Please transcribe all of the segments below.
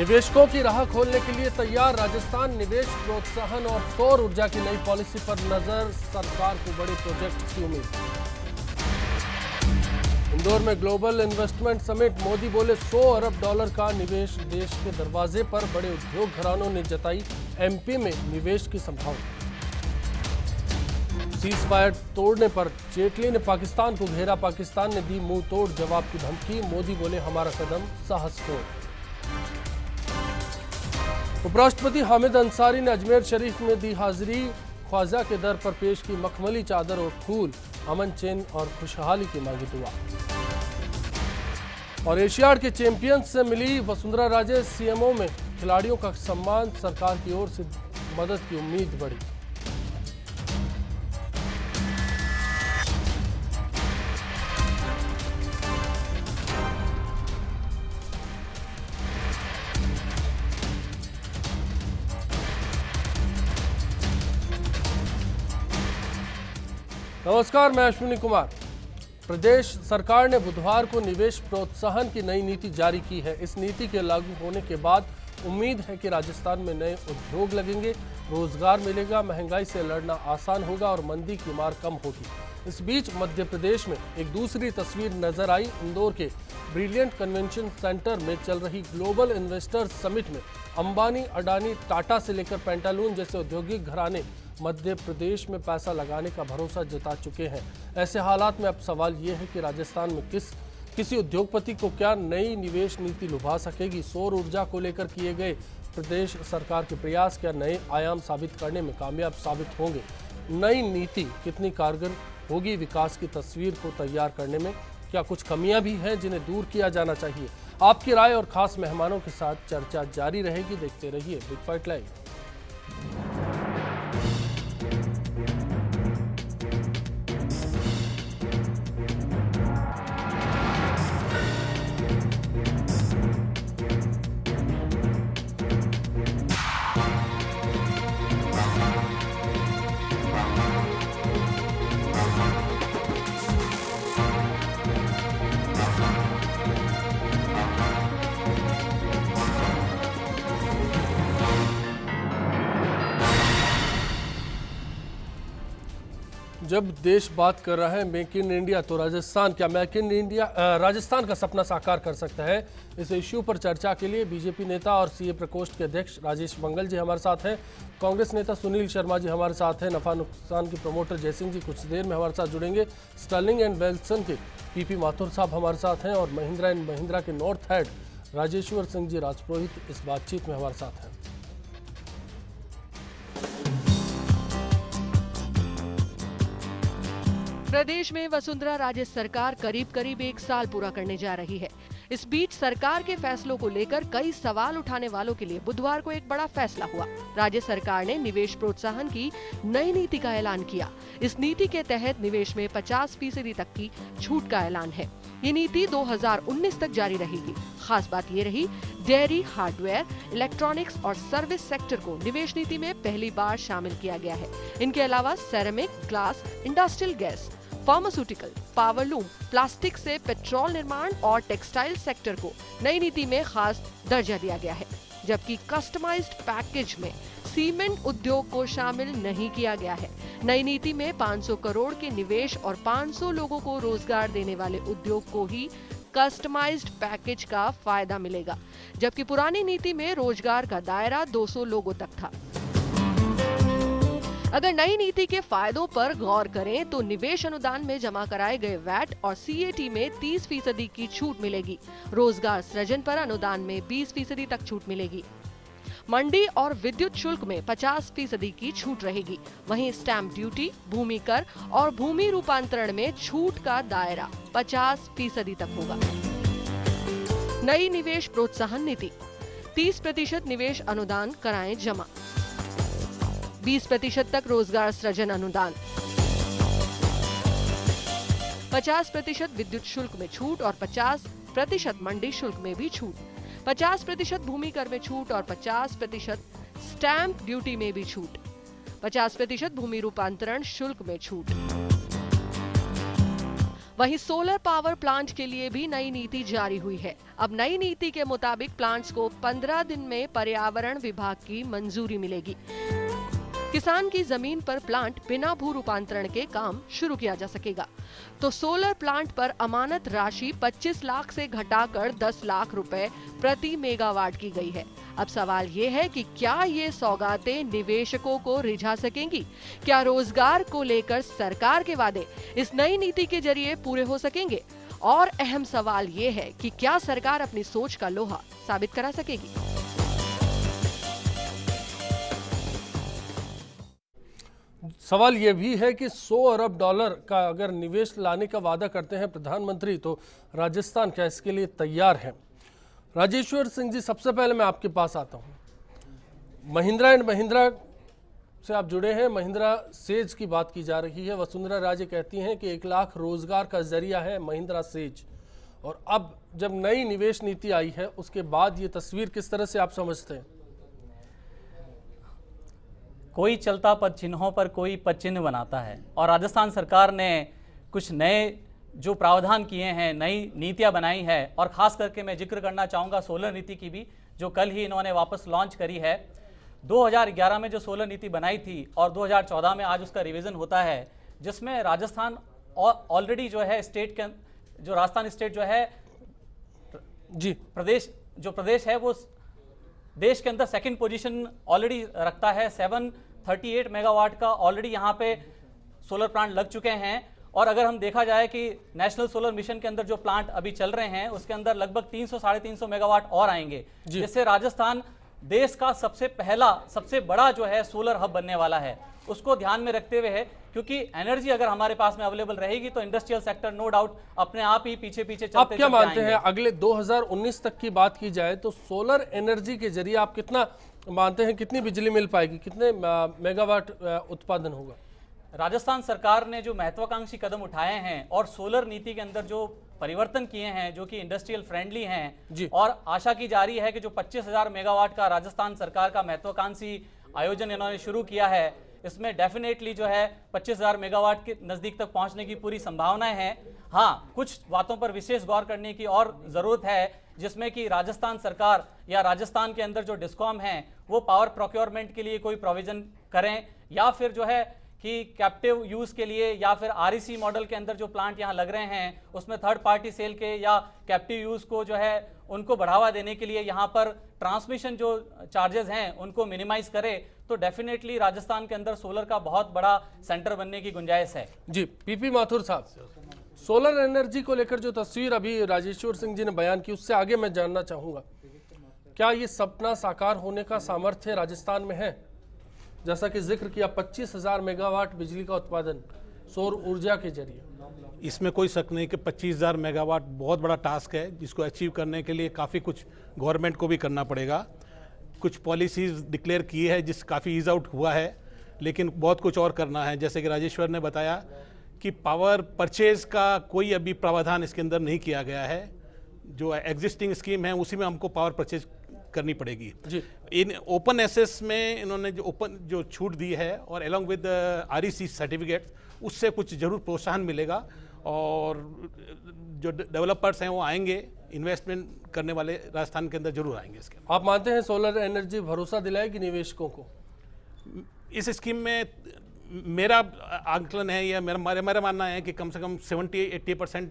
निवेशकों की राह खोलने के लिए तैयार राजस्थान। निवेश प्रोत्साहन और सौर ऊर्जा की नई पॉलिसी पर नजर, सरकार को बड़े प्रोजेक्ट की उम्मीद। इंदौर में ग्लोबल इन्वेस्टमेंट समिट, मोदी बोले 100 अरब डॉलर का निवेश देश के दरवाजे पर। बड़े उद्योग घरानों ने जताई एमपी में निवेश की संभावना। सीज फायर तोड़ने पर जेटली ने पाकिस्तान को घेरा, पाकिस्तान ने दी मुंह तोड़ जवाब की धमकी। मोदी बोले हमारा कदम साहसपूर्ण। उपराष्ट्रपति हामिद अंसारी ने अजमेर शरीफ में दी हाजिरी, ख्वाजा के दर पर पेश की मखमली चादर और फूल, अमन चैन और खुशहाली की मांगी दुआ। और एशियाड के चैंपियंस से मिली वसुंधरा राजे, सीएमओ में खिलाड़ियों का सम्मान, सरकार की ओर से मदद की उम्मीद बढ़ी। नमस्कार, मैं अश्विनी कुमार। प्रदेश सरकार ने बुधवार को निवेश प्रोत्साहन की नई नीति जारी की है। इस नीति के लागू होने के बाद उम्मीद है कि राजस्थान में नए उद्योग लगेंगे, रोजगार मिलेगा, महंगाई से लड़ना आसान होगा और मंदी की मार कम होगी। इस बीच मध्य प्रदेश में एक दूसरी तस्वीर नजर आई। इंदौर के ब्रिलियंट कन्वेंशन सेंटर में चल रही ग्लोबल इन्वेस्टर्स समिट में अंबानी, अडानी, टाटा से लेकर पेंटालून जैसे औद्योगिक घराने मध्य प्रदेश में पैसा लगाने का भरोसा जता चुके हैं। ऐसे हालात में अब सवाल ये है कि राजस्थान में किसी उद्योगपति को क्या नई निवेश नीति लुभा सकेगी। सौर ऊर्जा को लेकर किए गए प्रदेश सरकार के प्रयास क्या नए आयाम साबित करने में कामयाब साबित होंगे। नई नीति कितनी कारगर होगी विकास की तस्वीर को तैयार करने में। क्या कुछ कमियां भी हैं जिन्हें दूर किया जाना चाहिए। आपकी राय और खास मेहमानों के साथ चर्चा जारी रहेगी। देखते रहिए बिग फाइट लाइव। जब देश बात कर रहा है मेक इन इंडिया, तो राजस्थान क्या मेक इन इंडिया राजस्थान का सपना साकार कर सकता है। इस इश्यू पर चर्चा के लिए बीजेपी नेता और सीए प्रकोष्ठ के अध्यक्ष राजेश मंगल जी हमारे साथ हैं। कांग्रेस नेता सुनील शर्मा जी हमारे साथ हैं। नफा नुकसान की प्रमोटर जयसिंह जी कुछ देर में हमारे साथ जुड़ेंगे। स्टर्लिंग एंड वेल्सन के पीपी माथुर साहब हमारे साथ हैं और महिंद्रा एंड महिंद्रा के नॉर्थ हेड राजेश्वर सिंह जी राजपुरोहित इस बातचीत में हमारे साथ हैं। प्रदेश में वसुंधरा राजे सरकार करीब 1 साल पूरा करने जा रही है। इस बीच सरकार के फैसलों को लेकर कई सवाल उठाने वालों के लिए बुधवार को एक बड़ा फैसला हुआ। राज्य सरकार ने निवेश प्रोत्साहन की नई नीति का ऐलान किया। इस नीति के तहत निवेश में 50% तक की छूट का ऐलान है। ये नीति 2019 तक जारी रहेगी। खास बात ये रही, डेयरी, हार्डवेयर, इलेक्ट्रॉनिक्स और सर्विस सेक्टर को निवेश नीति में पहली बार शामिल किया गया है। इनके अलावा ceramic, glass, industrial gas, pharmaceutical, powerloom, plastic से पेट्रोल निर्माण और टेक्सटाइल सेक्टर को नई नीति में खास दर्जा दिया गया है। जबकि कस्टमाइज्ड पैकेज में सीमेंट उद्योग को शामिल नहीं किया गया है। नई नीति में 500 करोड़ के निवेश और 500 लोगों को रोजगार देने वाले उद्योग को ही कस्टमाइज्ड पैकेज का फायदा मिलेगा, जबकि पुरानी नीति में रोजगार का दायरा 200 लोगों तक था। अगर नई नीति के फायदों पर गौर करें तो निवेश अनुदान में जमा कराए गए वैट और सीएटी में 30% की छूट मिलेगी। रोजगार सृजन पर अनुदान में 20% तक छूट मिलेगी। मंडी और विद्युत शुल्क में 50% की छूट रहेगी। वहीं स्टैंप ड्यूटी, भूमि कर और भूमि रूपांतरण में छूट का दायरा 50% तक होगा। नई निवेश प्रोत्साहन नीति, 30% निवेश अनुदान कराएं जमा, 20% तक रोजगार सृजन अनुदान, 50% विद्युत शुल्क में छूट और 50% मंडी शुल्क में भी छूट, 50% भूमि कर में छूट और 50% स्टैंप ड्यूटी में भी छूट, 50% भूमि रूपांतरण शुल्क में छूट। वहीं सोलर पावर प्लांट के लिए भी नई नीति जारी हुई है। अब नई नीति के मुताबिक प्लांट्स को 15 दिन में पर्यावरण विभाग की मंजूरी मिलेगी। किसान की जमीन पर प्लांट बिना भू रूपांतरण के काम शुरू किया जा सकेगा। तो सोलर प्लांट पर अमानत राशि 25 लाख से घटाकर 10 लाख रुपए प्रति मेगावाट की गई है। अब सवाल ये है कि क्या ये सौगातें निवेशकों को रिझा सकेंगी? क्या रोजगार को लेकर सरकार के वादे इस नई नीति के जरिए पूरे हो सकेंगे? और अहम सवाल ये है कि क्या सरकार अपनी सोच का लोहा साबित करा सकेगी? सवाल यह भी है कि 100 अरब डॉलर का अगर निवेश लाने का वादा करते हैं प्रधानमंत्री, तो राजस्थान क्या इसके लिए तैयार है? राजेश्वर सिंह जी, सबसे पहले मैं आपके पास आता हूं। महिंद्रा एंड महिंद्रा से आप जुड़े हैं। महिंद्रा सेज की बात की जा रही है। वसुंधरा राजे कहती हैं कि 1 लाख रोजगार का जरिया है महिंद्रा सेज। और अब जब नई निवेश नीति आई है उसके बाद ये तस्वीर किस तरह से आप समझते हैं? कोई चलता पद चिन्हों पर कोई पद चिन्ह बनाता है, और राजस्थान सरकार ने कुछ नए जो प्रावधान किए हैं, नई नीतियां बनाई है। और खास करके मैं जिक्र करना चाहूँगा सोलर नीति की भी, जो कल ही इन्होंने वापस लॉन्च करी है। 2011 में जो सोलर नीति बनाई थी और 2014 में आज उसका रिवीजन होता है, जिसमें राजस्थान ऑलरेडी जो है स्टेट के जो राजस्थान स्टेट जो है जी प्रदेश है वो देश के अंदर सेकंड पोजीशन ऑलरेडी रखता है। 738 मेगावाट का ऑलरेडी यहाँ पे सोलर प्लांट लग चुके हैं। और अगर हम देखा जाए कि नेशनल सोलर मिशन के अंदर जो प्लांट अभी चल रहे हैं उसके अंदर लगभग 300-350 मेगावाट और आएंगे, जिससे राजस्थान देश का सबसे बड़ा जो है सोलर हब बनने वाला है। उसको ध्यान में रखते हुए है, क्योंकि एनर्जी अगर हमारे पास में अवेलेबल रहेगी तो इंडस्ट्रियल सेक्टर नो डाउट अपने आप ही पीछे चलते आप क्या मानते हैं अगले 2019 तक की बात की जाए तो सोलर एनर्जी के जरिए आप कितना मानते हैं, कितनी बिजली मिल पाएगी, कितने मेगावाट उत्पादन होगा? राजस्थान सरकार ने जो महत्वाकांक्षी कदम उठाए हैं और सोलर नीति के अंदर जो परिवर्तन किए हैं जो कि इंडस्ट्रियल फ्रेंडली हैं, और आशा की जा रही है कि जो 25,000 मेगावाट का राजस्थान सरकार का महत्वाकांक्षी आयोजन इन्होंने शुरू किया है, इसमें डेफिनेटली जो है 25,000 मेगावाट के नज़दीक तक पहुंचने की पूरी संभावनाएं हैं। हाँ, कुछ बातों पर विशेष गौर करने की और ज़रूरत है, जिसमें कि राजस्थान सरकार या राजस्थान के अंदर जो डिस्कॉम हैं वो पावर प्रोक्योरमेंट के लिए कोई प्रोविज़न करें, या फिर जो है कि कैप्टिव यूज़ के लिए या फिर आरईसी मॉडल के अंदर जो प्लांट यहाँ लग रहे हैं उसमें थर्ड पार्टी सेल के या कैप्टिव यूज़ को जो है उनको बढ़ावा देने के लिए यहाँ पर ट्रांसमिशन जो चार्जेस हैं उनको मिनिमाइज करे, तो डेफिनेटली राजस्थान के अंदर सोलर का बहुत बड़ा सेंटर बनने की गुंजाइश है। जी, पीपी माथुर साहब, सोलर एनर्जी को लेकर जो तस्वीर अभी राजेश्वर सिंह जी ने बयान की, उससे आगे मैं जानना चाहूँगा, क्या ये सपना साकार होने का सामर्थ्य राजस्थान में है? जैसा कि जिक्र किया 25,000 मेगावाट बिजली का उत्पादन सौर ऊर्जा के जरिए, इसमें कोई शक नहीं कि 25,000 मेगावाट बहुत बड़ा टास्क है, जिसको अचीव करने के लिए काफ़ी कुछ गवर्नमेंट को भी करना पड़ेगा। कुछ पॉलिसीज़ डिक्लेयर की है जिस काफ़ी ईज आउट हुआ है, लेकिन बहुत कुछ और करना है। जैसे कि राजेश्वर ने बताया कि पावर परचेज का कोई अभी प्रावधान इसके अंदर नहीं किया गया है। जो एग्जिस्टिंग स्कीम है उसी में हमको पावर परचेज करनी पड़ेगी। इन ओपन एसेस में इन्होंने जो छूट दी है और अलॉन्ग विद आरईसी सर्टिफिकेट, उससे कुछ जरूर प्रोत्साहन मिलेगा और जो डेवलपर्स हैं वो आएंगे, इन्वेस्टमेंट करने वाले राजस्थान के अंदर जरूर आएंगे। इसके आप मानते हैं सोलर एनर्जी भरोसा दिलाएगी निवेशकों को? इस स्कीम में मेरा आंकलन है या मेरा मानना है कि कम से कम 70-80%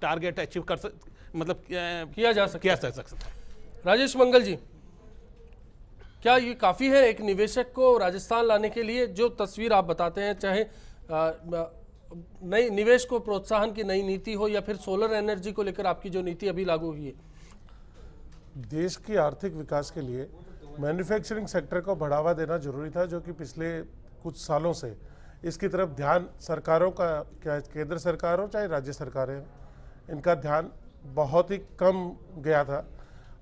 टारगेट अचीव किया जा सकता है। राजेश मंगल जी, क्या ये काफ़ी है एक निवेशक को राजस्थान लाने के लिए? जो तस्वीर आप बताते हैं, चाहे नई निवेश को प्रोत्साहन की नई नीति हो या फिर सोलर एनर्जी को लेकर आपकी जो नीति अभी लागू हुई है, देश की आर्थिक विकास के लिए मैन्युफैक्चरिंग सेक्टर को बढ़ावा देना जरूरी था, जो कि पिछले कुछ सालों से इसकी तरफ ध्यान सरकारों का, क्या केंद्र सरकार हो चाहे राज्य सरकारें, इनका ध्यान बहुत ही कम गया था।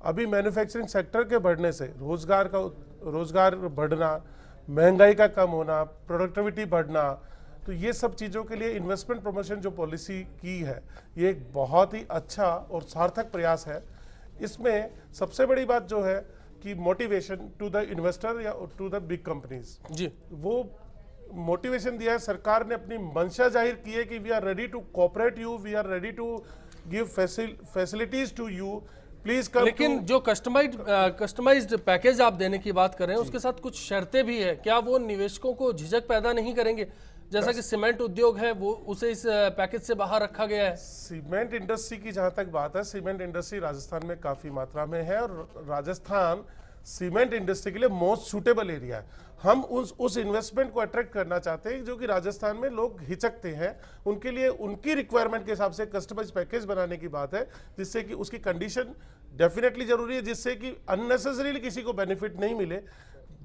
अभी मैन्युफैक्चरिंग सेक्टर के बढ़ने से रोजगार बढ़ना, महंगाई का कम होना, प्रोडक्टिविटी बढ़ना, तो ये सब चीज़ों के लिए इन्वेस्टमेंट प्रमोशन जो पॉलिसी की है, ये एक बहुत ही अच्छा और सार्थक प्रयास है। इसमें सबसे बड़ी बात जो है कि मोटिवेशन टू द इन्वेस्टर या टू द बिग कंपनीज, जी, वो मोटिवेशन दिया है, सरकार ने अपनी मंशा जाहिर की है कि we are ready to cooperate you, we are ready to give facilities to you, please come. लेकिन जो कस्टमाइज्ड पैकेज आप देने की बात कर रहे हैं उसके साथ कुछ शर्तें भी है, क्या वो निवेशकों को झिझक पैदा नहीं करेंगे? जैसा कि सीमेंट उद्योग है वो उसे इस पैकेज से बाहर रखा गया है। सीमेंट इंडस्ट्री की जहां तक बात है, सीमेंट इंडस्ट्री राजस्थान में काफी मात्रा में है और राजस्थान सीमेंट इंडस्ट्री के लिए मोस्ट सूटेबल एरिया है। हम उस इन्वेस्टमेंट को अट्रैक्ट करना चाहते हैं जो कि राजस्थान में लोग हिचकते हैं, उनके लिए उनकी रिक्वायरमेंट के हिसाब से कस्टमाइज पैकेज बनाने की बात है, जिससे कि उसकी कंडीशन डेफिनेटली जरूरी है, जिससे कि अननेसेसरीली किसी को बेनिफिट नहीं मिले,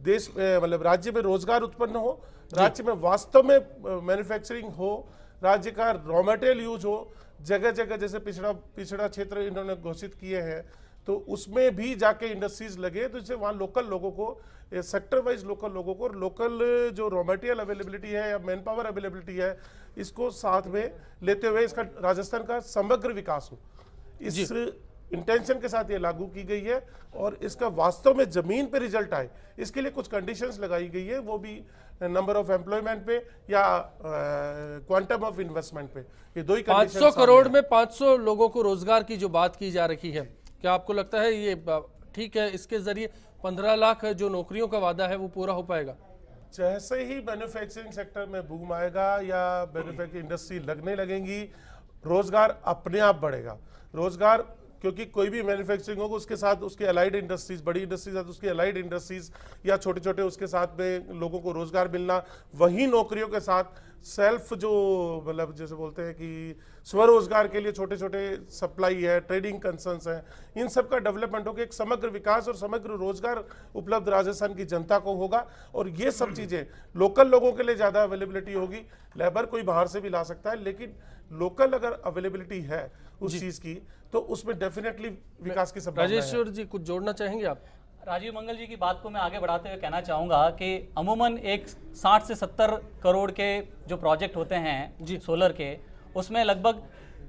देश मतलब राज्य में रोजगार उत्पन्न हो, राज्य में वास्तव में मैन्युफैक्चरिंग हो, राज्य का रॉ मटेरियल यूज हो। जगह जगह जैसे पिछड़ा क्षेत्र इन्होंने घोषित किए हैं तो उसमें भी जाके इंडस्ट्रीज लगे, तो इससे वहाँ लोकल लोगों को, सेक्टर वाइज लोकल लोगों को, लोकल जो रॉ मटेरियल अवेलेबिलिटी है या मैन पावर अवेलेबिलिटी है, इसको साथ में लेते हुए इसका राजस्थान का समग्र विकास हो, इस इंटेंशन के साथ ये लागू की गई है। और इसका वास्तव में जमीन पे रिजल्ट आए, इसके लिए कुछ कंडीशंस लगाई गई है, वो भी नंबर ऑफ एम्प्लॉयमेंट पे या क्वांटम ऑफ इन्वेस्टमेंट पे। ये दो ही 500 करोड़ में 500 लोगों को रोजगार की जो बात की जा रही है, क्या आपको लगता है ये ठीक है? इसके जरिए 15 लाख जो नौकरियों का वादा है वो पूरा हो पाएगा? जैसे ही मैन्युफैक्चरिंग सेक्टर में बूम आएगा या मैन्युफैक्चरिंग इंडस्ट्री लगने लगेंगी, रोजगार अपने आप बढ़ेगा। रोजगार, क्योंकि कोई भी मैन्युफैक्चरिंग होगा उसके साथ उसके अलाइड इंडस्ट्रीज, बड़ी इंडस्ट्रीज उसकी अलाइड इंडस्ट्रीज या छोटे छोटे उसके साथ में लोगों को रोजगार मिलना, वही नौकरियों के साथ सेल्फ जो मतलब जैसे बोलते हैं कि स्वरोजगार के लिए छोटे छोटे सप्लाई है, ट्रेडिंग कंसर्न्स है, इन सब का डेवलपमेंट होकर एक समग्र विकास और समग्र रोजगार उपलब्ध राजस्थान की जनता को होगा। और ये सब चीजें लोकल लोगों के लिए ज्यादा अवेलेबिलिटी होगी। लेबर कोई बाहर से भी ला सकता है, लेकिन लोकल अगर अवेलेबिलिटी है उस चीज की तो उसमें डेफिनेटली विकास की संभावना है। राजेश्वर जी कुछ जोड़ना चाहेंगे आप? राजीव मंगल जी की बात को मैं आगे बढ़ाते हुए कहना चाहूँगा कि अमूमन एक 60 से 70 करोड़ के जो प्रोजेक्ट होते हैं सोलर के, उसमें लगभग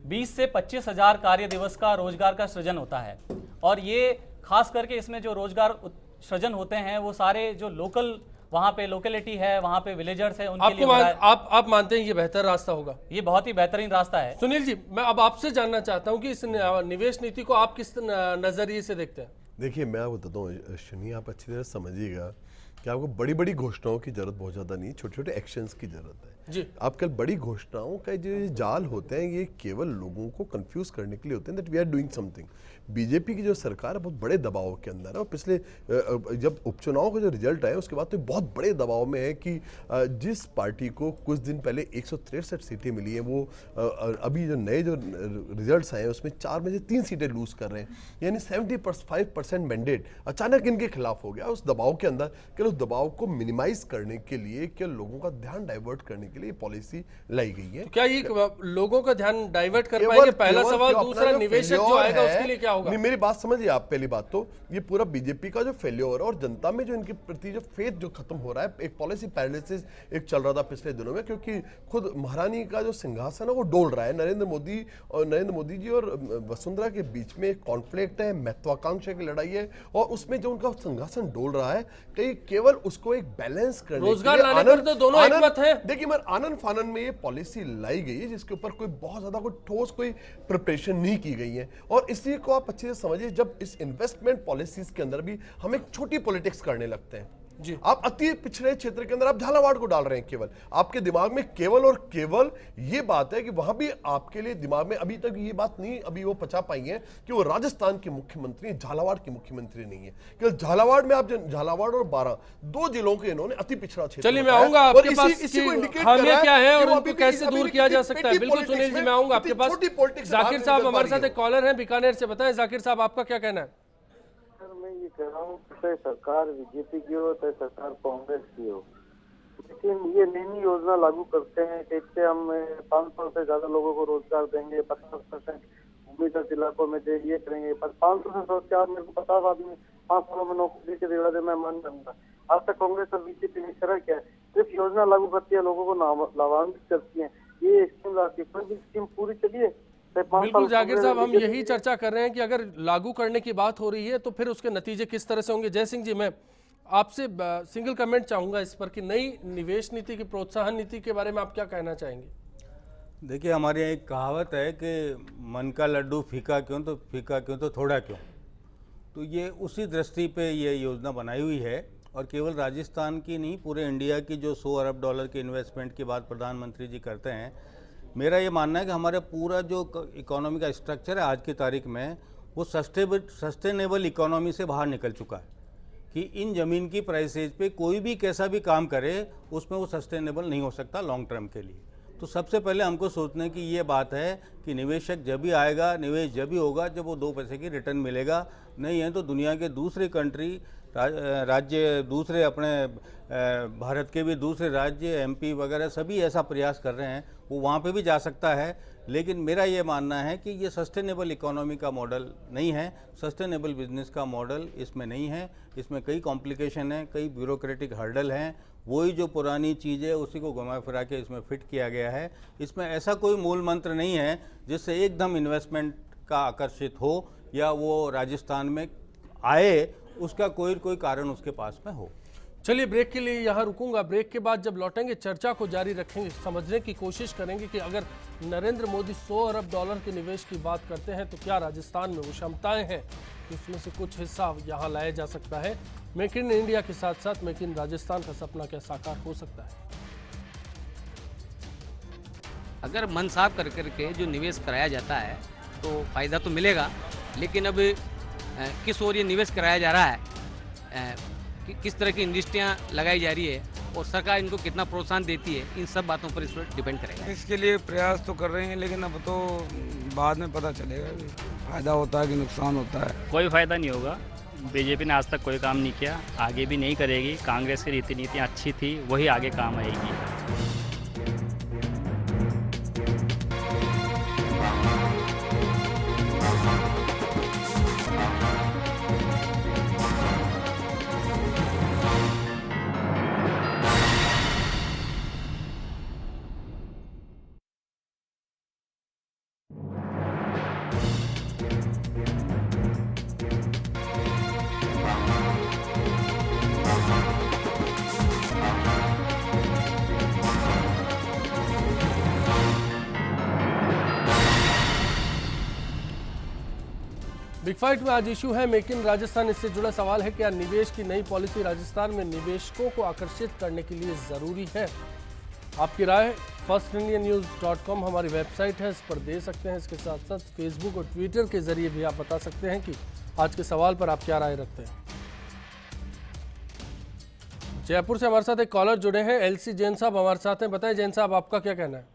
20 से 25 हज़ार कार्य दिवस का रोजगार का सृजन होता है। और ये खास करके इसमें जो रोजगार सृजन होते हैं वो सारे जो लोकल वहाँ पे लोकेलिटी है, वहाँ पे विलेजर्स है, उनके लिए आप मानते हैं ये बेहतर रास्ता होगा? ये बहुत ही बेहतरीन रास्ता है। सुनील जी, मैं अब आपसे जानना चाहता हूँ कि इस निवेश नीति को आप किस नजरिए से देखते हैं? देखिए, मैं आपको बताता हूँ शनि, आप अच्छी तरह समझिएगा कि आपको बड़ी बड़ी घोषणाओं की जरूरत बहुत ज़्यादा नहीं, छोटे छोटे एक्शंस की जरूरत है जी। आजकल बड़ी घोषणाओं का जो जाल होते हैं ये केवल लोगों को कंफ्यूज करने के लिए होते हैं that we are doing something. BJP की जो सरकार है बहुत बड़े दबाव के अंदर है और पिछले जब उपचुनाव का जो रिजल्ट आया उसके बाद तो बहुत बड़े दबाव में है कि जिस पार्टी को कुछ दिन पहले 163 सीटें मिली हैं वो अभी जो नए जो रिजल्ट्स आए हैं उसमें 4 में से 3 सीटें लूज कर रहे हैं, यानी 75% मैंडेट अचानक इनके खिलाफ हो गया। उस दबाव के अंदर केवल उस दबाव को मिनिमाइज करने के लिए, केवल लोगों का ध्यान डाइवर्ट करने के लिए पॉलिसी लाई गई है। तो क्या ये लोगों का ध्यान डाइवर्ट कर पाएंगे? पहला सवाल। दूसरा, निवेशक जो आएगा उसके लिए क्या होगा? मेरी बात समझिए आप। पहली बात तो ये पूरा बीजेपी का जो फेल्योर और जनता में जो इनके प्रति जो फेथ जो खत्म हो रहा है, एक पॉलिसी पैरालिसिस एक चल रहा था पिछले दिनों में, क्योंकि खुद महारानी का जो सिंहासन है वो डोल रहा है। नरेंद्र मोदी जी और वसुंधरा के बीच में एक कॉन्फ्लिक्ट है, महत्वाकांक्षा की लड़ाई है और उसमें जो उनका सिंहासन डोल रहा है कहीं केवल उसको एक बैलेंस करने रोजगार लाने पर तो दोनों एक मत है। देखिए, मैं आनंद फानन में ये पॉलिसी लाई गई है जिसके ऊपर कोई बहुत ज्यादा कोई ठोस कोई प्रिपरेशन नहीं की गई है और इसी को आप अच्छे से समझिए। जब इस इन्वेस्टमेंट पॉलिसीज के अंदर भी हम एक छोटी पॉलिटिक्स करने लगते हैं जी। आप अति पिछड़े क्षेत्र के अंदर आप झालावाड़ को डाल रहे हैं, केवल आपके दिमाग में केवल और केवल ये बात है कि वहां भी आपके लिए दिमाग में अभी तक ये बात नहीं अभी वो पचा पाई है कि वो राजस्थान के मुख्यमंत्री झालावाड़ के मुख्यमंत्री नहीं है। केवल झालावाड़ में आप झालावाड़ और 12 दो जिलों के इन्होंने अति पिछड़ा क्षेत्र। चलिए मैं आऊंगा आपके पास खामियां क्या है और उनको कैसे दूर किया जा सकता है। बिल्कुल सुनील जी, मैं आऊंगा आपके पास। जाकिर साहब हमारे साथ एक कॉलर है बीकानेर से, बताएं जाकिर साहब आपका क्या कहना है? मैं ये कह रहा हूँ चाहे सरकार बीजेपी की हो चाहे सरकार कांग्रेस की हो, लेकिन ये नई योजना लागू करते हैं कि इससे हम 500 से ज्यादा लोगों को रोजगार देंगे, 50% भूमिगत इलाकों में दे ये करेंगे। पर 500 से सोच के आप मेरे को 50 आदमी 5 सालों में नौकरी के दिला दे, मैं मान जाऊंगा। आज तक कांग्रेस और बीजेपी ने करा क्या? सिर्फ योजना लागू करती है, लोगों को लाभान्वित करती है। ये स्कीम लाती है, कोई भी स्कीम पूरी चलिए। बिल्कुल जाकिर साहब, हम यही चर्चा कर रहे हैं कि अगर लागू करने की बात हो रही है तो फिर उसके नतीजे किस तरह से होंगे। जय सिंह जी, मैं आपसे सिंगल कमेंट चाहूंगा इस पर कि नई निवेश नीति की प्रोत्साहन नीति के बारे में आप क्या कहना चाहेंगे? देखिए, हमारे यहाँ एक कहावत है कि मन का लड्डू फीका क्यों तो थोड़ा क्यों। तो ये उसी दृष्टि पे ये योजना बनाई हुई है और केवल राजस्थान की नहीं, पूरे इंडिया की जो 100 अरब डॉलर की इन्वेस्टमेंट की बात प्रधानमंत्री जी करते हैं, मेरा ये मानना है कि हमारा पूरा जो इकोनॉमी का स्ट्रक्चर है आज की तारीख में वो सस्टेनेबल इकोनॉमी से बाहर निकल चुका है कि इन ज़मीन की प्राइसेज पे कोई भी कैसा भी काम करे उसमें वो सस्टेनेबल नहीं हो सकता लॉन्ग टर्म के लिए। तो सबसे पहले हमको सोचने की ये बात है कि निवेशक जब भी आएगा, निवेश जब भी होगा जब वो 2 पैसे की रिटर्न मिलेगा। नहीं है तो दुनिया के दूसरे कंट्री राज्य, दूसरे अपने भारत के भी दूसरे राज्य, एमपी वगैरह सभी ऐसा प्रयास कर रहे हैं, वो वहाँ पे भी जा सकता है। लेकिन मेरा ये मानना है कि ये सस्टेनेबल इकोनॉमी का मॉडल नहीं है, सस्टेनेबल बिजनेस का मॉडल इसमें नहीं है। इसमें कई कॉम्प्लिकेशन हैं, कई ब्यूरोक्रेटिक हर्डल हैं। वही जो पुरानी चीज़ है उसी को घुमा फिरा के इसमें फिट किया गया है। इसमें ऐसा कोई मूल मंत्र नहीं है जिससे एकदम इन्वेस्टमेंट का आकर्षित हो या वो राजस्थान में आए, उसका कोई कारण उसके पास में हो। चलिए ब्रेक के लिए यहाँ रुकूंगा। ब्रेक के बाद जब लौटेंगे चर्चा को जारी रखेंगे, समझने की कोशिश करेंगे कि अगर नरेंद्र मोदी 100 अरब डॉलर के निवेश की बात करते हैं तो क्या राजस्थान में वो क्षमताएं हैं उसमें से कुछ हिस्सा यहाँ लाया जा सकता है। मेक इन इंडिया के साथ साथ मेक इन राजस्थान का सपना क्या साकार हो सकता है? अगर मन साफ कर करके जो निवेश कराया जाता है तो फायदा तो मिलेगा, लेकिन अब किस ओर ये निवेश कराया जा रहा है, किस तरह की इंडस्ट्रियां लगाई जा रही है और सरकार इनको कितना प्रोत्साहन देती है, इन सब बातों पर इस पर डिपेंड करेगा। इसके लिए प्रयास तो कर रहे हैं, लेकिन अब तो बाद में पता चलेगा कि फायदा होता है कि नुकसान होता है। कोई फायदा नहीं होगा। बीजेपी ने आज तक कोई काम नहीं किया, आगे भी नहीं करेगी। कांग्रेस की रीति नीतियाँ अच्छी थी, वही आगे काम आएगी। बिग फाइट में आज इशू है मेक इन राजस्थान। इससे जुड़ा सवाल है, क्या निवेश की नई पॉलिसी राजस्थान में निवेशकों को आकर्षित करने के लिए ज़रूरी है? आपकी राय firstindiannews.com हमारी वेबसाइट है, इस पर दे सकते हैं। इसके साथ साथ फेसबुक और ट्विटर के जरिए भी आप बता सकते हैं कि आज के सवाल पर आप क्या राय रखते हैं। जयपुर से हमारे साथ एक कॉलर जुड़े हैं, एलसी जैन साहब हमारे साथ हैं। बताएं जैन साहब, आपका क्या कहना है?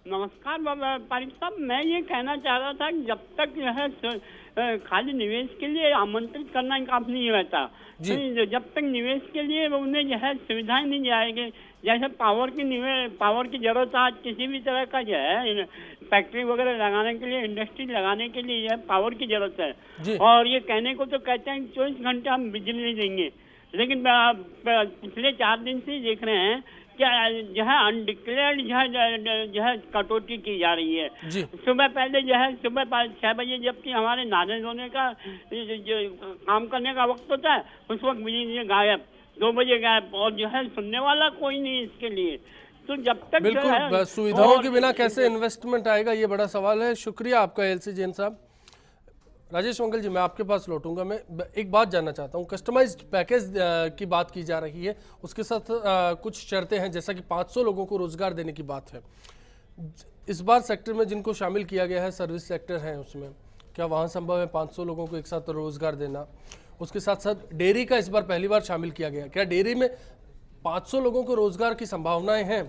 नमस्कार पारिक साहब, मैं ये कहना चाह रहा था कि जब तक जो है खाली निवेश के लिए आमंत्रित करना काफी नहीं रहता, जब तक निवेश के लिए उन्हें जो है सुविधाएं नहीं जाएगी, जैसे पावर की जरूरत है आज किसी भी तरह का जो है फैक्ट्री वगैरह लगाने के लिए, इंडस्ट्री लगाने के लिए जो है पावर की जरूरत है। और ये कहने को तो कहते हैं 24 घंटे हम बिजली नहीं देंगे, लेकिन पिछले 4 दिन से देख रहे हैं क्या जो है अनडिक्लेयर्ड जो है कटौती की जा रही है। सुबह पहले जो है सुबह 6 बजे जबकि हमारे नहाने धोने का जो काम करने का वक्त होता है उस वक्त बिजली गायब, 2 बजे गायब, और जो है सुनने वाला कोई नहीं इसके लिए। तो जब तक बिल्कुल सुविधाओं के बिना कैसे इन्वेस्टमेंट आएगा, ये बड़ा सवाल है। शुक्रिया आपका एलसी जैन साहब। राजेश मंगल जी, मैं आपके पास लौटूंगा। मैं एक बात जानना चाहता हूं, कस्टमाइज्ड पैकेज की बात की जा रही है, उसके साथ कुछ शर्तें हैं, जैसा कि 500 लोगों को रोजगार देने की बात है। इस बार सेक्टर में जिनको शामिल किया गया है, सर्विस सेक्टर है, उसमें क्या वहाँ संभव है 500 लोगों को एक साथ रोजगार देना? उसके साथ साथ डेयरी का इस बार पहली बार शामिल किया गया, क्या डेयरी में 500 लोगों को रोजगार की संभावनाएं हैं?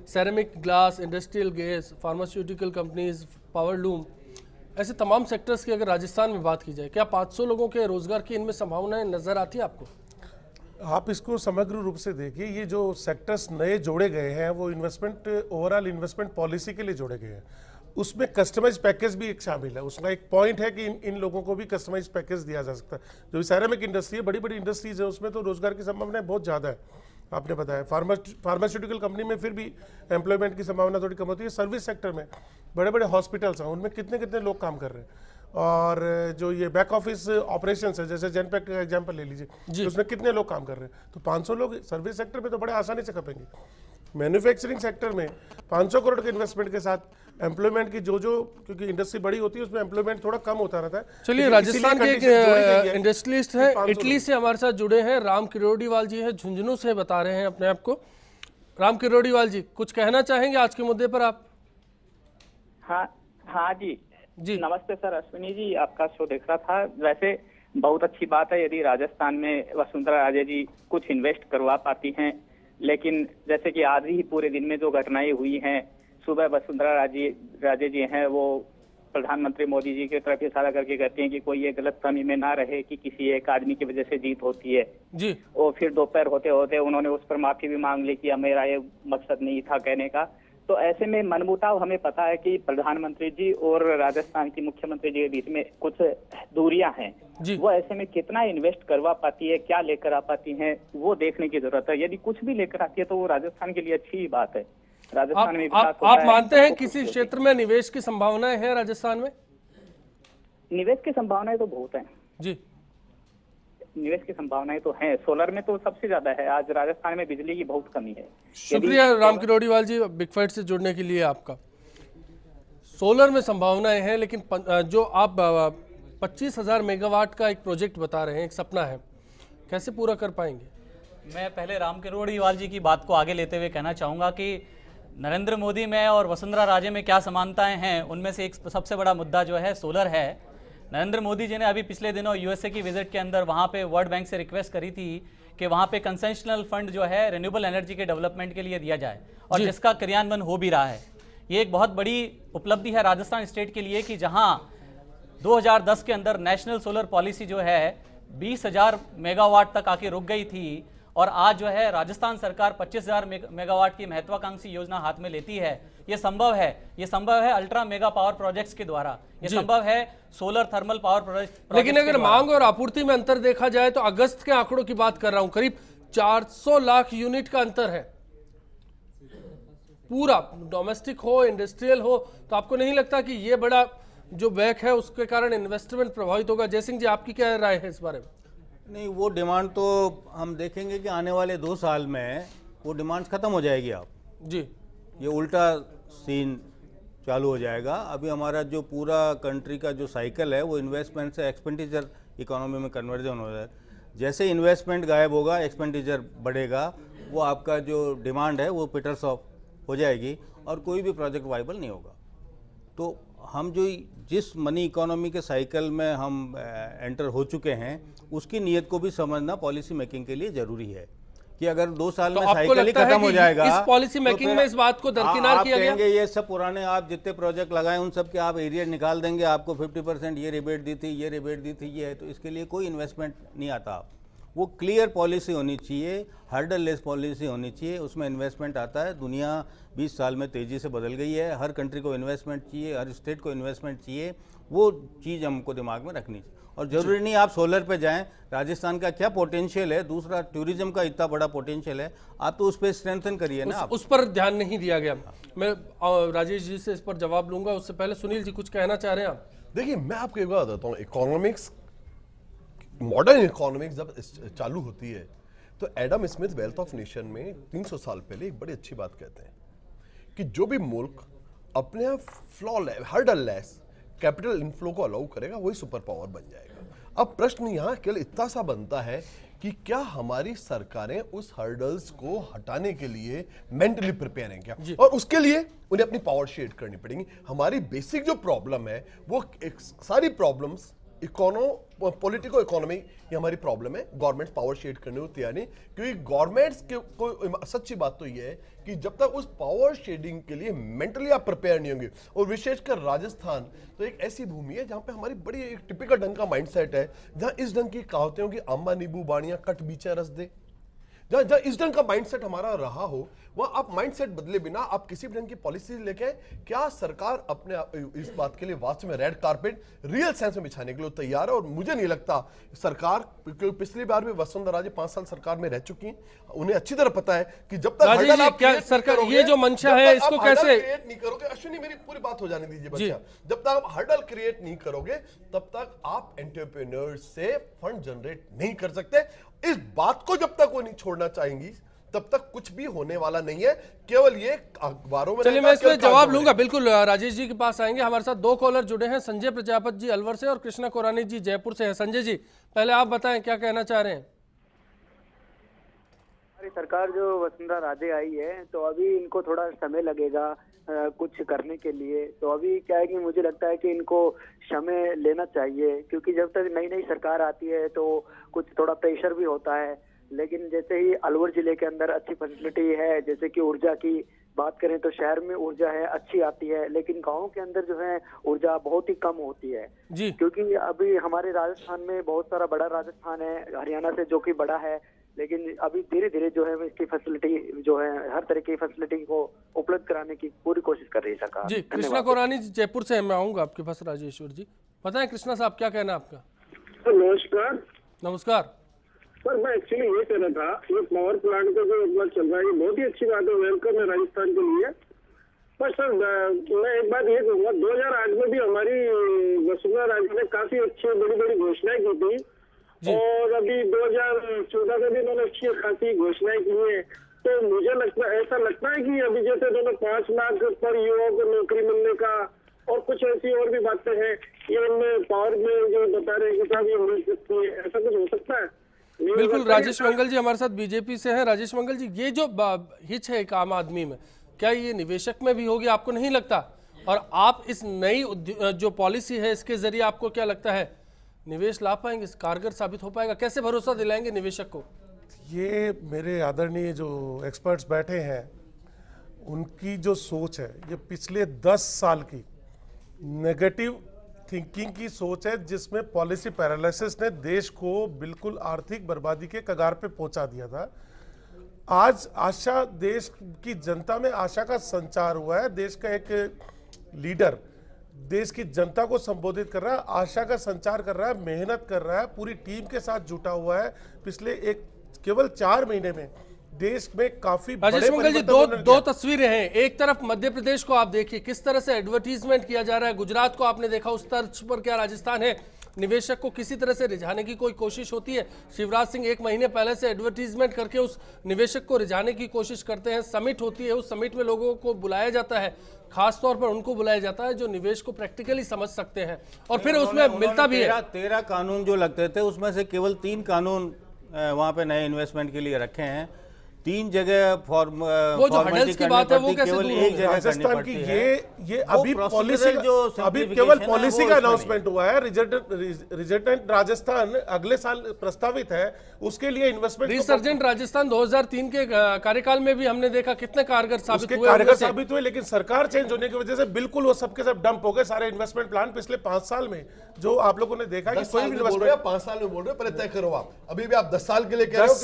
Ceramic, glass, industrial gas, pharmaceutical companies, power loom, ऐसे तमाम सेक्टर्स की अगर राजस्थान में बात की जाए, क्या 500 लोगों के रोजगार की इनमें संभावनाएं नजर आती है आपको? आप इसको समग्र रूप से देखिए, ये जो सेक्टर्स नए जोड़े गए हैं वो इन्वेस्टमेंट, ओवरऑल इन्वेस्टमेंट पॉलिसी के लिए जोड़े गए हैं। उसमें कस्टमाइज पैकेज भी एक शामिल है। उसका एक पॉइंट है कि इन लोगों को भी कस्टमाइज पैकेज दिया जा सकता है। जो सेरेमिक इंडस्ट्री है, बड़ी बड़ी इंडस्ट्रीज है, उसमें तो रोजगार की संभावनाएं बहुत ज़्यादा है। आपने बताया फार्मास्यूटिकल कंपनी में फिर भी एम्प्लॉयमेंट की संभावना थोड़ी कम होती है। सर्विस सेक्टर में बड़े बड़े हॉस्पिटल्स हैं, उनमें कितने कितने लोग काम कर रहे हैं। और जो ये बैक ऑफिस ऑपरेशन है, जैसे जेनपैक्ट का एग्जाम्पल ले लीजिए, तो उसमें कितने लोग काम कर रहे हैं, तो 500 लोग सर्विस सेक्टर में तो बड़े आसानी से खपेंगे। मैन्युफैक्चरिंग सेक्टर में 500 करोड़ के इन्वेस्टमेंट के साथ एम्प्लॉयमेंट की जो क्योंकि इंडस्ट्री बड़ी होती है उसमें एम्प्लॉयमेंट थोड़ा कम होता रहता है। चलिए, राजस्थान के एक इंडस्ट्रियलिस्ट है, इटली से हमारे साथ जुड़े हैं, राम किरोड़ीवाल जी हैं, झुंझुनू से बता रहे हैं अपने आप को। राम किरोड़ीवाल जी, कुछ कहना चाहेंगे आज के मुद्दे पर आप? हाँ जी, नमस्ते सर। अश्विनी जी, आपका शो देख रहा था। वैसे बहुत अच्छी बात है यदि राजस्थान में वसुंधरा राजे जी कुछ इन्वेस्ट करवा पाती हैं, लेकिन जैसे कि आज ही पूरे दिन में जो घटनाएं हुई हैं, सुबह वसुंधरा राजे जी हैं वो प्रधानमंत्री मोदी जी की तरफ इशारा करके कहती हैं कि कोई ये गलतफहमी में ना रहे कि किसी एक आदमी की वजह से जीत होती है जी। और फिर दोपहर होते होते उन्होंने उस पर माफी भी मांग ली कि मेरा ये मकसद नहीं था कहने का। तो ऐसे में मनमुटाव, हमें पता है कि प्रधानमंत्री जी और राजस्थान की मुख्यमंत्री जी के बीच में कुछ दूरियां हैं, वो ऐसे में कितना इन्वेस्ट करवा पाती है, क्या लेकर आ पाती हैं, वो देखने की जरूरत है। यदि कुछ भी लेकर आती है तो वो राजस्थान के लिए अच्छी ही बात है। राजस्थान में आप मानते हैं किसी क्षेत्र में निवेश की संभावनाएं हैं राजस्थान में? निवेश की संभावनाएं तो बहुत हैं जी, निवेश की संभावनाएं तो हैं। सोलर में तो सबसे ज्यादा है। आज राजस्थान में बिजली की बहुत कमी है। शुक्रिया राम किरोड़ीवाल जी बिग फाइट से जुड़ने के लिए आपका। सोलर में संभावनाएं हैं, लेकिन जो आप 25,000 मेगावाट का एक प्रोजेक्ट बता रहे हैं, एक सपना है, कैसे पूरा कर पाएंगे? मैं पहले राम किरोड़ीवाल जी की बात को आगे लेते हुए कहना चाहूँगा कि नरेंद्र मोदी में और वसुंधरा राजे में क्या समानताएं हैं, उनमें से एक सबसे बड़ा मुद्दा जो है सोलर है। नरेंद्र मोदी जी ने अभी पिछले दिनों यूएसए की विजिट के अंदर वहाँ पे वर्ल्ड बैंक से रिक्वेस्ट करी थी कि वहाँ पे कंसेशनल फंड जो है रिन्यूएबल एनर्जी के डेवलपमेंट के लिए दिया जाए, और जिसका क्रियान्वयन हो भी रहा है। ये एक बहुत बड़ी उपलब्धि है राजस्थान स्टेट के लिए कि जहाँ 2010 के अंदर नेशनल सोलर पॉलिसी जो है 20,000 मेगावाट तक आके रुक गई थी, और आज जो है राजस्थान सरकार 25,000 मेगावाट की महत्वाकांक्षी योजना हाथ में लेती है। ये संभव है अल्ट्रा मेगा पावर प्रोजेक्ट्स के द्वारा, ये संभव है सोलर थर्मल पावर प्रोजेक्ट। लेकिन अगर मांग और आपूर्ति में अंतर देखा जाए तो अगस्त के आंकड़ों की बात कर रहा हूं, करीब 400 लाख यूनिट का अंतर है। पूरा डोमेस्टिक हो, इंडस्ट्रियल हो, तो आपको नहीं लगता कि ये बड़ा जो बैक है उसके कारण इन्वेस्टमेंट प्रभावित होगा? जयसिंह जी, आपकी क्या राय है इस बारे में? नहीं, वो डिमांड तो हम देखेंगे कि आने वाले 2 साल में वो डिमांड खत्म हो जाएगी। आप जी, ये उल्टा सीन चालू हो जाएगा। अभी हमारा जो पूरा कंट्री का जो साइकिल है वो इन्वेस्टमेंट से एक्सपेंडिचर इकोनॉमी में कन्वर्जन हो रहा है। जैसे इन्वेस्टमेंट गायब होगा, एक्सपेंडिचर बढ़ेगा, वो आपका जो डिमांड है वो पिटर्स ऑफ हो जाएगी और कोई भी प्रोजेक्ट वाइबल नहीं होगा। तो हम जो जिस मनी इकोनॉमी के साइकिल में हम एंटर हो चुके हैं उसकी नीयत को भी समझना पॉलिसी मेकिंग के लिए जरूरी है कि अगर 2 साल में साइकिल ही खत्म हो जाएगा, इस पॉलिसी मेकिंग में इस बात को दरकिनार किया गया। ये सब पुराने आप जितने प्रोजेक्ट लगाए उन सब के आप एरिया निकाल देंगे, आपको 50% ये रिबेट दी थी, ये रिबेट दी थी, ये है, तो इसके लिए कोई इन्वेस्टमेंट नहीं आता। वो क्लियर पॉलिसी होनी चाहिए, हर्डल लेस पॉलिसी होनी चाहिए, उसमें इन्वेस्टमेंट आता है। दुनिया 20 साल में तेज़ी से बदल गई है, हर कंट्री को इन्वेस्टमेंट चाहिए, हर स्टेट को इन्वेस्टमेंट चाहिए, वो चीज़ हमको दिमाग में रखनी चाहिए। और ज़रूरी नहीं आप सोलर पे जाएं, राजस्थान का क्या पोटेंशियल है, दूसरा टूरिज्म का इतना बड़ा पोटेंशियल है, आप तो उस पर स्ट्रेंथन करिए ना। उस पर ध्यान नहीं दिया गया। मैं राजेश जी से इस पर जवाब लूंगा, उससे पहले सुनील जी कुछ कहना चाह रहे हैं आप? देखिए, मैं आपको एक बात बताता हूँ, इकोनॉमिक्स, मॉडर्न इकोनॉमिक्स जब चालू होती है तो Adam Smith wealth of nation में 300 साल पहले एक बड़ी अच्छी बात कहते हैं कि जो भी मुल्क अपने आप हर्डल लेस कैपिटल इनफ्लो को अलाउ करेगा वही सुपर पावर बन जाएगा। अब प्रश्न यहाँ केवल इतना सा बनता है कि क्या हमारी सरकारें उस हर्डल्स को हटाने के लिए मेंटली प्रिपेयर हैं क्या, और उसके लिए उन्हें अपनी पावर शेड करनी पड़ेगी। हमारी बेसिक जो प्रॉब्लम है वो सारी प्रॉब्लम्स पॉलिटिको इकोनॉमी ये हमारी प्रॉब्लम है, गवर्नमेंट पावर शेड करने को तैयार नहीं, क्योंकि गवर्नमेंट्स के को सच्ची बात तो ये है कि जब तक उस पावर शेडिंग के लिए मेंटली आप प्रिपेयर नहीं होंगे, और विशेषकर राजस्थान तो एक ऐसी भूमि है जहां पे हमारी बड़ी एक टिपिकल ढंग का माइंडसेट है, जहां इस ढंग की कहावतें कि अम्बा नींबू बाणियां कट बीचा रस दे, जहाँ इस ढंग का माइंडसेट हमारा रहा हो, वहाँ आप माइंडसेट बदले बिना आप किसी भी ढंग की पॉलिसी लेके आए। क्या सरकार अपने इस बात के लिए वास्तव में रेड कारपेट रियल सेंस में बिछाने के लिए तैयार है? और मुझे नहीं लगता सरकार, क्योंकि पिछली बार भी वसुंधरा राजे 5 साल सरकार में रह चुकी हैं, उन्हें अच्छी तरह पता है कि जब तक राजेश जी, क्या सरकार ये जो मंशा है इसको कैसे क्रिएट नहीं करोगे, अश्विनी मेरी पूरी बात हो जाने दीजिए बच्चा, जब तक आप हर्डल क्रिएट नहीं करोगे तब तक आप एंटरप्रेन्योर्स से फंड जनरेट नहीं कर सकते। इस बात को जब तक वो नहीं छोड़ना चाहेंगी तब तक कुछ भी होने वाला नहीं है। केवल ये अखबारों में, चलिए मैं इस पे जवाब लूंगा, बिल्कुल राजेश जी के पास आएंगे। हमारे साथ 2 कॉलर जुड़े हैं, संजय प्रजापति जी अलवर से और कृष्णा कोरानी जी जयपुर से हैं। संजय जी, पहले आप बताएं क्या कहना चाह रहे हैं। हमारी सरकार जो वसुंधरा राजे आई है, तो अभी इनको थोड़ा समय लगेगा कुछ करने के लिए। तो अभी क्या है कि मुझे लगता है कि इनको समय लेना चाहिए, क्योंकि जब तक नई नई सरकार आती है तो कुछ थोड़ा प्रेशर भी होता है। लेकिन जैसे ही अलवर जिले के अंदर अच्छी फैसिलिटी है, जैसे कि ऊर्जा की बात करें तो शहर में ऊर्जा है अच्छी आती है, लेकिन गाँव के अंदर जो है ऊर्जा बहुत ही कम होती है जी। क्योंकि अभी हमारे राजस्थान में बहुत सारा बड़ा राजस्थान है, हरियाणा से जो कि बड़ा है, लेकिन अभी धीरे धीरे जो है इसकी फैसिलिटी जो है हर तरह की फैसिलिटी को उपलब्ध कराने की पूरी कोशिश कर रही है सरकार। जी, कृष्णा कोरानी जी जयपुर से, मैं आऊंगा आपके पास राजेश्वर जी। बताएं कृष्णा साहब क्या कहना आपका। नमस्कार। नमस्कार सर, मैं एक्चुअली ये कहना था, ये पावर प्लांट का जो अपना चल रहा है ये बहुत ही अच्छी बात है, वेलकम है राजस्थान के लिए। पर सर मैं एक बात ये कहूँगा, 2008 में भी हमारी वसुंधरा राजे ने काफी अच्छी बड़ी बड़ी घोषणाएं की थी और अभी 2014 में भी उन्होंने अच्छी खासी घोषणाएं की है। तो मुझे ऐसा लगता है कि अभी जैसे उन्होंने 5 लाख पर युवाओं को नौकरी मिलने का और कुछ ऐसी और भी बातें हैं, ये उनमें पावर में जो बता रहे हैं कि ये हो सकती है, ऐसा कुछ हो सकता है? बिल्कुल। राजेश मंगल जी हमारे साथ बीजेपी से हैं। राजेश मंगल जी, ये जो हिच है एक आम आदमी में, क्या ये निवेशक में भी होगी, आपको नहीं लगता? और आप इस नई जो पॉलिसी है इसके जरिए आपको क्या लगता है निवेश ला पाएंगे, कारगर साबित हो पाएगा? कैसे भरोसा दिलाएंगे निवेशक को? ये मेरे आदरणीय जो एक्सपर्ट्स बैठे हैं उनकी जो सोच है ये पिछले 10 साल की नेगेटिव थिंकिंग की सोच है, जिसमें पॉलिसी पैरालिसिस ने देश को बिल्कुल आर्थिक बर्बादी के कगार पे पहुंचा दिया था। आज आशा, देश की जनता में आशा का संचार हुआ है। देश का एक लीडर देश की जनता को संबोधित कर रहा है, आशा का संचार कर रहा है, मेहनत कर रहा है, पूरी टीम के साथ जुटा हुआ है। पिछले केवल 4 महीने में देश में काफी राजेश मंगल जी, दो तस्वीरें हैं। एक तरफ मध्य प्रदेश को आप देखिए किस तरह से एडवर्टीजमेंट किया जा रहा है, गुजरात को आपने देखा, उस तर्ज पर क्या राजस्थान है? निवेशक को किसी तरह से रिझाने की कोई कोशिश होती है? शिवराज सिंह 1 महीने पहले से एडवर्टीजमेंट करके उस निवेशक को रिझाने की कोशिश करते हैं। समिट होती है, उस समिट में लोगों को बुलाया जाता है, खासतौर पर उनको बुलाया जाता है जो निवेश को प्रैक्टिकली समझ सकते हैं, और फिर उसमें मिलता भी है। 13 कानून जो लगते थे उसमें से केवल 3 कानून वहाँ पे नए इन्वेस्टमेंट के लिए रखे हैं। 3 जगह वो जो हडल्स की बात है वो कैसे दूर होगी? राजस्थान की ये अभी पॉलिसी अभी केवल पॉलिसी का अनाउंसमेंट हुआ है। रिजल्टेंट राजस्थान अगले साल प्रस्तावित है, उसके लिए इन्वेस्टमेंट रिसर्जेंट राजस्थान 2003 के कार्यकाल में भी हमने देखा कितने कारगर साबित हुए, लेकिन सरकार चेंज होने की वजह से बिल्कुल वो सबके सब डंप हो गए सारे इन्वेस्टमेंट प्लान। पिछले 5 साल में जो आप लोगों ने देखा कि कोई इन्वेस्टमेंट 5 साल में बोल रहे हो, पहले तय करो आप। अभी भी आप 10 साल के लिए कह रहे हो,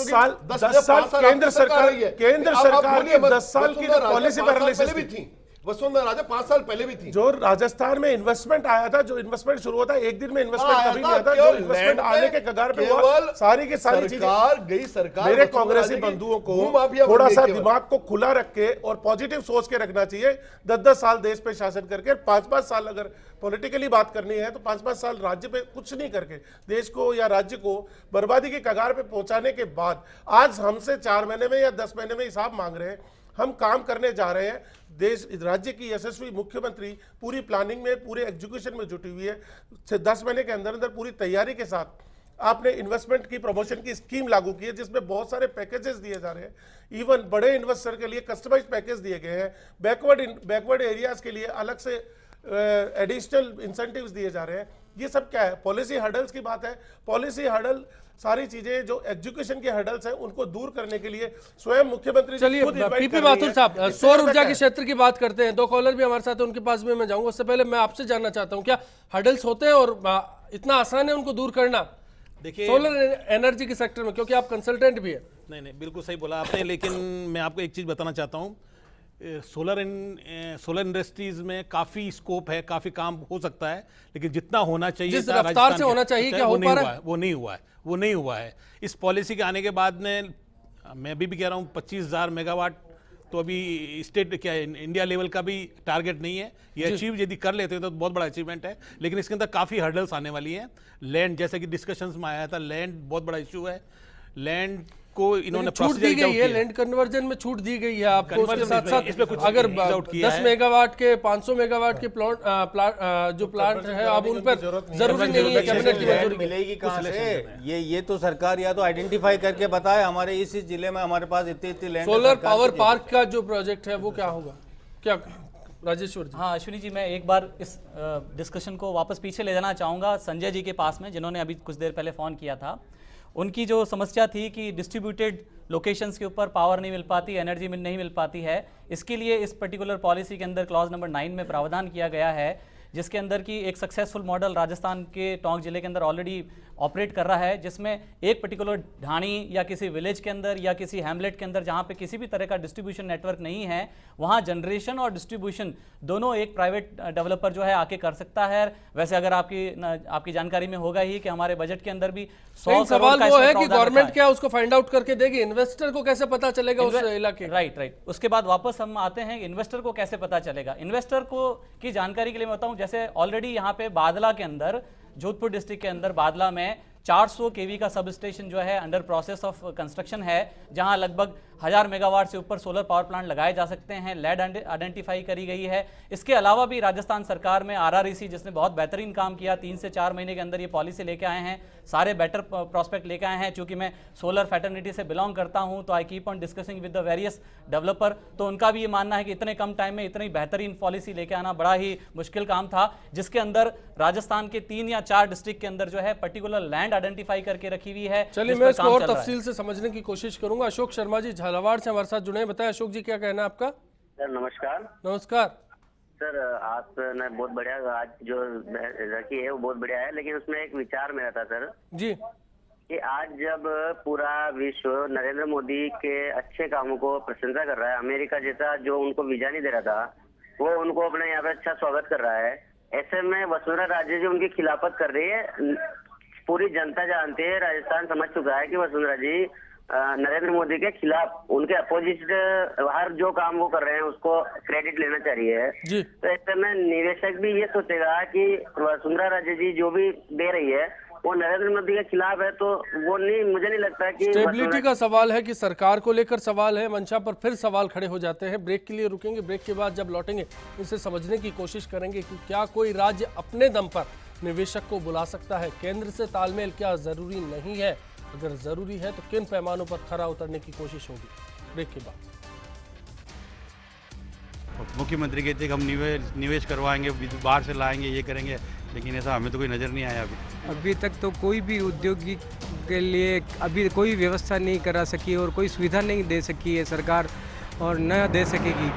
10 साल केंद्र सरकार की 10 साल की जो पॉलिसी पैरालिसिस भी थी, वसुंधरा राजे 5 साल पहले भी थी। जो राजस्थान में इन्वेस्टमेंट आया था, जो इन्वेस्टमेंट शुरू होता है, एक दिन में इन्वेस्टमेंट कभी नहीं आता। जो इन्वेस्टमेंट आने के कगार पे हुआ, सारी की सारी चीजें सरकार मेरे कांग्रेसी बंधुओं को थोड़ा सा दिमाग को खुला रख के और पॉजिटिव सोच के रखना चाहिए। 10-10 साल देश पे शासन करके 5-5 साल अगर पॉलिटिकली बात करनी है तो 5-5 साल राज्य पे कुछ नहीं करके देश को या राज्य को बर्बादी के कगार पे पहुंचाने के बाद आज हमसे 4 महीने में या 10 महीने में हिसाब मांग रहे हैं। हम काम करने जा रहे हैं। देश राज्य की यशस्वी मुख्यमंत्री पूरी प्लानिंग में, पूरे एग्जीक्यूशन में जुटी हुई है। 10 महीने के अंदर अंदर पूरी तैयारी के साथ आपने इन्वेस्टमेंट की प्रमोशन की स्कीम लागू की है, जिसमें बहुत सारे पैकेजेस दिए जा रहे हैं। इवन बड़े इन्वेस्टर के लिए कस्टमाइज पैकेज दिए गए हैं। बैकवर्ड एरियाज के लिए अलग से एडिशनल इंसेंटिव्स दिए जा रहे हैं। ये सब क्या है? पॉलिसी हर्डल्स की बात है। पॉलिसी हर्डल सारी चीजें जो एजुकेशन के हर्डल्स हैं उनको दूर करने के लिए स्वयं मुख्यमंत्री। चलिए पीपी माथुर साहब, सौर ऊर्जा के क्षेत्र की बात करते हैं। 2 कॉलर भी हमारे साथ हैं, उनके पास भी मैं जाऊंगा। उससे पहले मैं आपसे जानना चाहता हूं क्या हर्डल्स होते हैं और इतना आसान है उनको दूर करना? देखिए सोलर एनर्जी के सेक्टर में, क्योंकि आप कंसल्टेंट भी है। नहीं, बिल्कुल सही बोला आपने, लेकिन मैं आपको एक चीज़ बताना चाहता हूँ। सोलर इंडस्ट्रीज में काफ़ी स्कोप है, काफ़ी काम हो सकता है, लेकिन जितना होना चाहिए, जिस रफ्तार से होना चाहिए, क्या हो पा रहा है? वो नहीं हुआ है। इस पॉलिसी के आने के बाद में मैं अभी भी कह रहा हूँ 25,000 मेगावाट तो अभी स्टेट क्या है, इंडिया लेवल का भी टारगेट नहीं है। ये अचीव यदि कर लेते हैं तो बहुत बड़ा अचीवमेंट है, लेकिन इसके अंदर काफ़ी हर्डल्स आने वाली हैं। लैंड, जैसे कि डिस्कशंस में आया था, लैंड बहुत बड़ा इशू है। लैंड को इन्होंने छूट दी गई है, लैंड कन्वर्जन में छूट दी गई है आपको। उसके साथ साथ अगर 10 मेगावाट के 500 मेगावाट के जो प्लांट है, अब उन पर जरूरी नहीं है कैबिनेट की मंजूरी मिलेगी कहां से? ये तो सरकार या तो आइडेंटिफाई करके बताए हमारे इस जिले में हमारे पास इतनी लैंड। सोलर पावर पार्क का जो प्रोजेक्ट है वो क्या होगा, क्या राजेश्वर जी? हाँ अश्विनी जी, मैं एक बार इस डिस्कशन को वापस पीछे ले जाना चाहूँगा संजय जी के पास में, जिन्होंने अभी कुछ देर पहले फ़ोन किया था। उनकी जो समस्या थी कि डिस्ट्रीब्यूटेड लोकेशंस के ऊपर पावर नहीं मिल पाती, एनर्जी नहीं मिल पाती है, इसके लिए इस पर्टिकुलर पॉलिसी के अंदर क्लॉज नंबर 9 में प्रावधान किया गया है, जिसके अंदर की एक सक्सेसफुल मॉडल राजस्थान के टोंक जिले के अंदर ऑलरेडी ऑपरेट कर रहा है, जिसमें एक पर्टिकुलर ढाणी या किसी विलेज के अंदर या किसी हैमलेट के अंदर जहां पे किसी भी तरह का डिस्ट्रीब्यूशन नेटवर्क नहीं है, वहां जनरेशन और डिस्ट्रीब्यूशन दोनों एक प्राइवेट डेवलपर जो है आके कर सकता है। वैसे अगर आपकी जानकारी में होगा ही कि हमारे बजट के अंदर भी 100 सवाल वो है कि गवर्नमेंट क्या उसको फाइंड आउट करके देगी, इन्वेस्टर को कैसे पता चलेगा उस इलाके? राइट। उसके बाद वापस हम आते हैं, इन्वेस्टर को कैसे पता चलेगा? इन्वेस्टर को की जानकारी के लिए मैं बताऊं, जैसे ऑलरेडी यहाँ पे बादला के अंदर, जोधपुर डिस्ट्रिक्ट के अंदर बादला में 400 केवी का सब स्टेशन जो है अंडर प्रोसेस ऑफ कंस्ट्रक्शन है, जहां लगभग 1000 मेगावाट से ऊपर सोलर पावर प्लांट लगाए जा सकते हैं। लैंड आइडेंटिफाई करी गई है। इसके अलावा भी राजस्थान सरकार में RREC, जिसने बहुत बेहतरीन काम किया, 3 से 4 महीने के अंदर ये पॉलिसी लेके आए हैं, सारे बेटर प्रॉस्पेक्ट लेके आए हैं। चूंकि मैं सोलर फैटर्निटी से बिलोंग करता हूं, तो I keep on discussing with the various developer, तो उनका भी ये मानना है कि इतने कम टाइम में इतनी बेहतरीन पॉलिसी लेके आना बड़ा ही मुश्किल काम था, जिसके अंदर राजस्थान के 3 या 4 डिस्ट्रिक्ट के अंदर जो है पर्टिकुलर लैंड आइडेंटिफाई करके रखी हुई है। चलिए मैं इसको और तफसील से समझने की कोशिश करूंगा। अशोक शर्मा जी झालावाड़ से हमारे साथ जुड़े हैं, बताएं अशोक जी क्या कहना है आपका? सर नमस्कार। नमस्कार सर, आपने बहुत बढ़िया आज जो रखी है वो बहुत बढ़िया है, लेकिन उसमें एक विचार मेरा था सर जी, कि आज जब पूरा विश्व नरेंद्र मोदी के अच्छे कामों को प्रशंसा कर रहा है, अमेरिका जैसा जो उनको वीजा नहीं दे रहा था वो उनको अपने यहाँ पे अच्छा स्वागत कर रहा है, ऐसे में वसुंधरा राजे जी उनकी खिलाफत कर रही है। पूरी जनता जानती है, राजस्थान समझ चुका है कि वसुंधरा जी नरेंद्र मोदी के खिलाफ, उनके अपोजिट हर जो काम वो कर रहे हैं उसको क्रेडिट लेना चाहिए जी। तो ऐसे में निवेशक भी ये सोचेगा कि वसुंधरा राजे जी जो भी दे रही है वो नरेंद्र मोदी के खिलाफ है, तो वो नहीं, मुझे नहीं लगता कि स्टेबिलिटी का सवाल है कि सरकार को लेकर सवाल है, मंशा पर फिर सवाल खड़े हो जाते हैं। ब्रेक के लिए रुकेंगे, ब्रेक के बाद जब लौटेंगे इसे समझने की कोशिश करेंगे कि क्या कोई राज्य अपने दम पर निवेशक को बुला सकता है, केंद्र से तालमेल क्या जरूरी नहीं है, अगर जरूरी है तो किन पैमानों पर खरा उतरने की कोशिश होगी। ब्रेक के बाद मुख्यमंत्री कहते हैं कि हम निवेश करवाएंगे, बाहर से लाएंगे, ये करेंगे, लेकिन ऐसा हमें तो कोई नज़र नहीं आया अभी तक। तो कोई भी उद्योगी के लिए अभी कोई व्यवस्था नहीं करा सकी और कोई सुविधा नहीं दे सकी है सरकार, और न दे सकेगी।